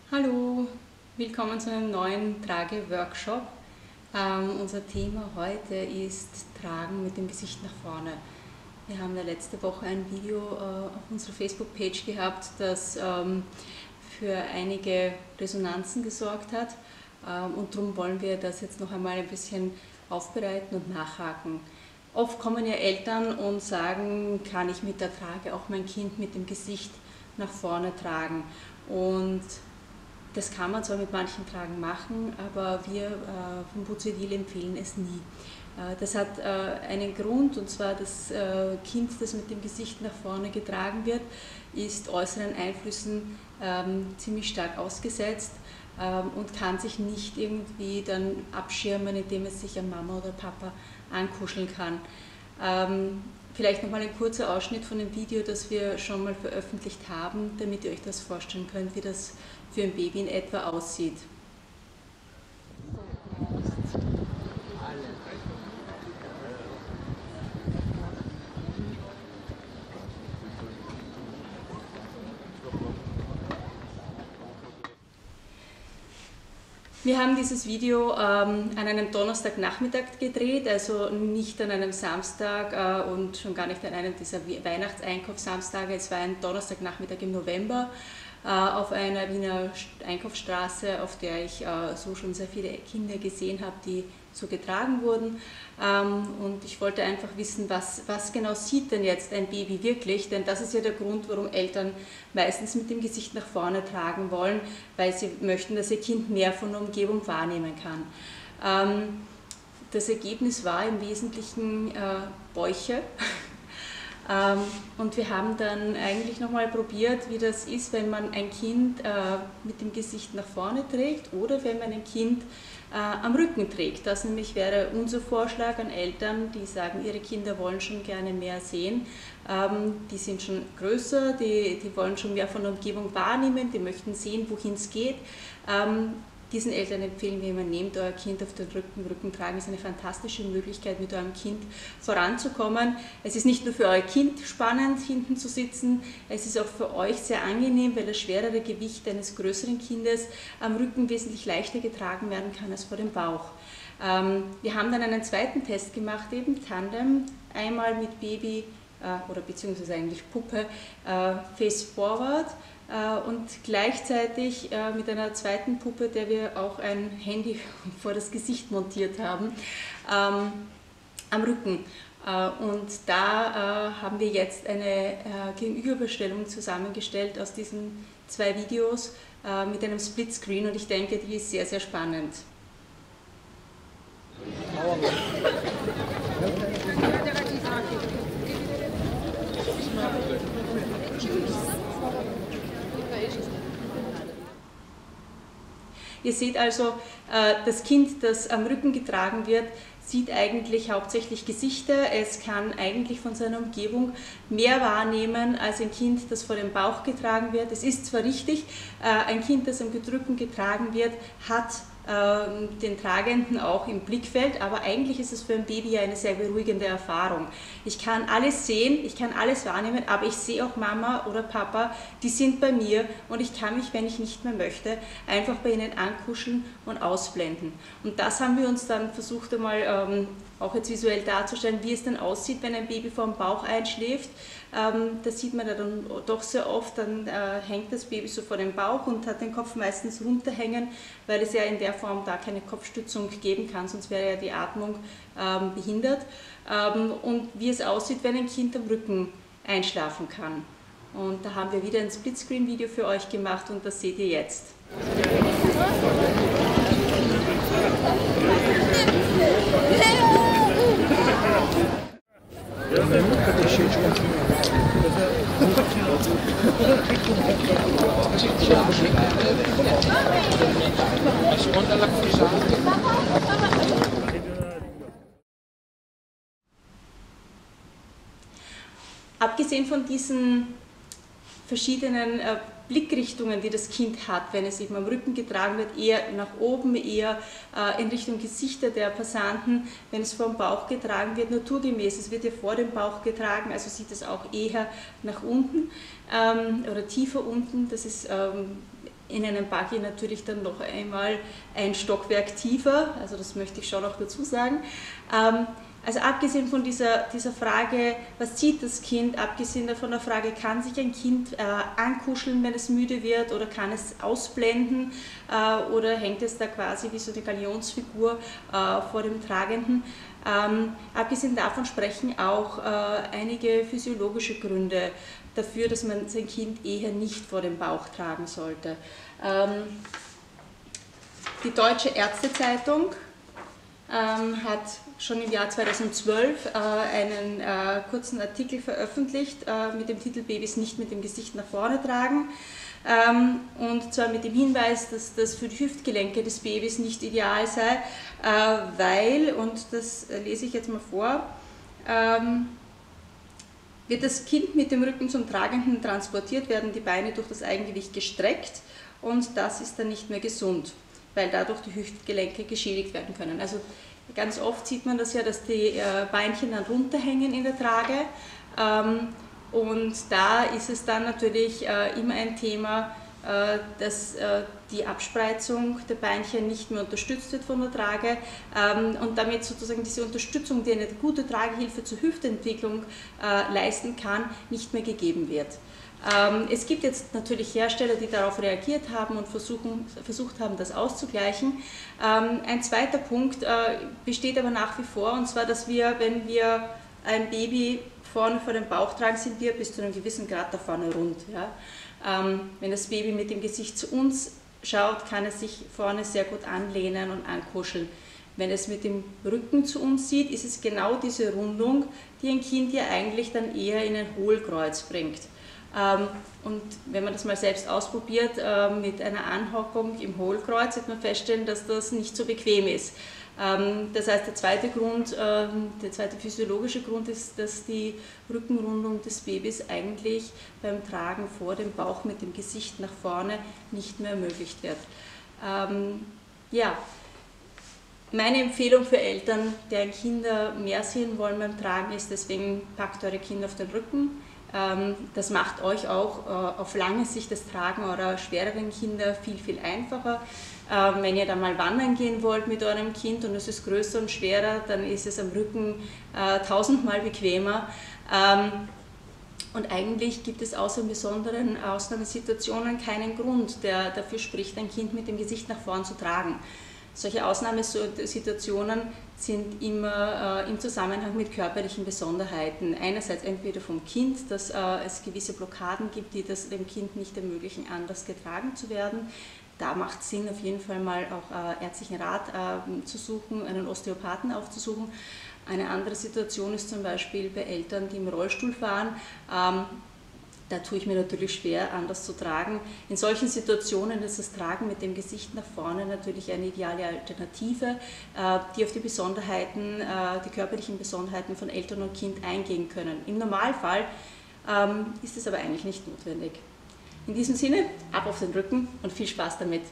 Hallo, willkommen zu einem neuen Trage-Workshop. Unser Thema heute ist Tragen mit dem Gesicht nach vorne. Wir haben ja letzte Woche ein Video auf unserer Facebook-Page gehabt, das für einige Resonanzen gesorgt hat, und darum wollen wir das jetzt noch einmal ein bisschen aufbereiten und nachhaken. Oft kommen ja Eltern und sagen, kann ich mit der Trage auch mein Kind mit dem Gesicht nach vorne tragen? Und das kann man zwar mit manchen Tragen machen, aber wir vom Bucedil empfehlen es nie. Das hat einen Grund, und zwar das Kind, das mit dem Gesicht nach vorne getragen wird, ist äußeren Einflüssen ziemlich stark ausgesetzt und kann sich nicht irgendwie dann abschirmen, indem es sich an Mama oder Papa ankuscheln kann. Vielleicht nochmal ein kurzer Ausschnitt von dem Video, das wir schon mal veröffentlicht haben, damit ihr euch das vorstellen könnt, wie das für ein Baby in etwa aussieht. Wir haben dieses Video an einem Donnerstagnachmittag gedreht, also nicht an einem Samstag und schon gar nicht an einem dieser Weihnachtseinkaufssamstage. Es war ein Donnerstagnachmittag im November auf einer Wiener Einkaufsstraße, auf der ich so schon sehr viele Kinder gesehen habe, die so getragen wurden. Und ich wollte einfach wissen, was genau sieht denn jetzt ein Baby wirklich? Denn das ist ja der Grund, warum Eltern meistens mit dem Gesicht nach vorne tragen wollen, weil sie möchten, dass ihr Kind mehr von der Umgebung wahrnehmen kann. Das Ergebnis war im Wesentlichen Bäuche. Und wir haben dann eigentlich nochmal probiert, wie das ist, wenn man ein Kind mit dem Gesicht nach vorne trägt oder wenn man ein Kind am Rücken trägt. Das nämlich wäre unser Vorschlag an Eltern, die sagen, ihre Kinder wollen schon gerne mehr sehen. Die sind schon größer, die wollen schon mehr von der Umgebung wahrnehmen, die möchten sehen, wohin es geht. Diesen Eltern empfehlen wir immer, nehmt euer Kind auf den Rücken. Rücken tragen ist eine fantastische Möglichkeit, mit eurem Kind voranzukommen. Es ist nicht nur für euer Kind spannend, hinten zu sitzen, es ist auch für euch sehr angenehm, weil das schwerere Gewicht eines größeren Kindes am Rücken wesentlich leichter getragen werden kann als vor dem Bauch. Wir haben dann einen zweiten Test gemacht, eben Tandem, einmal mit Baby oder beziehungsweise eigentlich Puppe face forward, und gleichzeitig mit einer zweiten Puppe, der wir auch ein Handy vor das Gesicht montiert haben, am Rücken. Und da haben wir jetzt eine Gegenüberstellung zusammengestellt aus diesen zwei Videos mit einem Splitscreen, und ich denke, die ist sehr, sehr spannend. Ihr seht also, das Kind, das am Rücken getragen wird, sieht eigentlich hauptsächlich Gesichter. Es kann eigentlich von seiner Umgebung mehr wahrnehmen als ein Kind, das vor dem Bauch getragen wird. Es ist zwar richtig, ein Kind, das am Rücken getragen wird, hat den Tragenden auch im Blickfeld, aber eigentlich ist es für ein Baby ja eine sehr beruhigende Erfahrung. Ich kann alles sehen, ich kann alles wahrnehmen, aber ich sehe auch Mama oder Papa, die sind bei mir, und ich kann mich, wenn ich nicht mehr möchte, einfach bei ihnen ankuscheln und ausblenden. Und das haben wir uns dann versucht einmal auch jetzt visuell darzustellen, wie es dann aussieht, wenn ein Baby vor dem Bauch einschläft. Das sieht man ja dann doch sehr oft, dann hängt das Baby so vor dem Bauch und hat den Kopf meistens runterhängen, weil es ja in der Form da keine Kopfstützung geben kann, sonst wäre ja die Atmung behindert. Und wie es aussieht, wenn ein Kind am Rücken einschlafen kann. Und da haben wir wieder ein Splitscreen-Video für euch gemacht, und das seht ihr jetzt. Abgesehen von diesen verschiedenen Blickrichtungen, die das Kind hat, wenn es eben am Rücken getragen wird, eher nach oben, eher in Richtung Gesichter der Passanten, wenn es vor dem Bauch getragen wird, naturgemäß, es wird ja vor dem Bauch getragen, also sieht es auch eher nach unten oder tiefer unten, das ist in einem Buggy natürlich dann noch einmal ein Stockwerk tiefer, also das möchte ich schon auch dazu sagen. Also abgesehen von dieser Frage, was sieht das Kind, abgesehen von der Frage, kann sich ein Kind ankuscheln, wenn es müde wird, oder kann es ausblenden, oder hängt es da quasi wie so eine Galionsfigur vor dem Tragenden. Abgesehen davon sprechen auch einige physiologische Gründe dafür, dass man sein Kind eher nicht vor dem Bauch tragen sollte. Die Deutsche Ärztezeitung hat schon im Jahr 2012 einen kurzen Artikel veröffentlicht mit dem Titel "Babys nicht mit dem Gesicht nach vorne tragen", und zwar mit dem Hinweis, dass das für die Hüftgelenke des Babys nicht ideal sei, weil, und das lese ich jetzt mal vor, wird das Kind mit dem Rücken zum Tragenden transportiert, werden die Beine durch das Eigengewicht gestreckt, und das ist dann nicht mehr gesund, weil dadurch die Hüftgelenke geschädigt werden können. Also ganz oft sieht man das ja, dass die Beinchen dann runterhängen in der Trage, und da ist es dann natürlich immer ein Thema, dass die Abspreizung der Beinchen nicht mehr unterstützt wird von der Trage, und damit sozusagen diese Unterstützung, die eine gute Tragehilfe zur Hüftentwicklung leisten kann, nicht mehr gegeben wird. Es gibt jetzt natürlich Hersteller, die darauf reagiert haben und versucht haben, das auszugleichen. Ein zweiter Punkt besteht aber nach wie vor, und zwar, dass wir, wenn wir ein Baby vorne vor dem Bauch tragen, sind wir bis zu einem gewissen Grad da vorne rund. Ja? Wenn das Baby mit dem Gesicht zu uns schaut, kann es sich vorne sehr gut anlehnen und ankuscheln. Wenn es mit dem Rücken zu uns sieht, ist es genau diese Rundung, die ein Kind ja eigentlich dann eher in ein Hohlkreuz bringt. Und wenn man das mal selbst ausprobiert mit einer Anhockung im Hohlkreuz, wird man feststellen, dass das nicht so bequem ist. Das heißt, der zweite physiologische Grund ist, dass die Rückenrundung des Babys eigentlich beim Tragen vor dem Bauch mit dem Gesicht nach vorne nicht mehr ermöglicht wird. Ja. Meine Empfehlung für Eltern, deren Kinder mehr sehen wollen beim Tragen, ist deswegen: packt eure Kinder auf den Rücken. Das macht euch auch auf lange Sicht das Tragen eurer schwereren Kinder viel, viel einfacher. Wenn ihr dann mal wandern gehen wollt mit eurem Kind und es ist größer und schwerer, dann ist es am Rücken tausendmal bequemer. Und eigentlich gibt es außer in besonderen Ausnahmesituationen keinen Grund, der dafür spricht, ein Kind mit dem Gesicht nach vorn zu tragen. Solche Ausnahmesituationen sind immer im Zusammenhang mit körperlichen Besonderheiten. Einerseits entweder vom Kind, dass es gewisse Blockaden gibt, die das dem Kind nicht ermöglichen, anders getragen zu werden. Da macht es Sinn, auf jeden Fall mal auch ärztlichen Rat zu suchen, einen Osteopathen aufzusuchen. Eine andere Situation ist zum Beispiel bei Eltern, die im Rollstuhl fahren. Da tue ich mir natürlich schwer, anders zu tragen. In solchen Situationen ist das Tragen mit dem Gesicht nach vorne natürlich eine ideale Alternative, die auf die Besonderheiten, die körperlichen Besonderheiten von Eltern und Kind eingehen können. Im Normalfall ist es aber eigentlich nicht notwendig. In diesem Sinne, ab auf den Rücken und viel Spaß damit!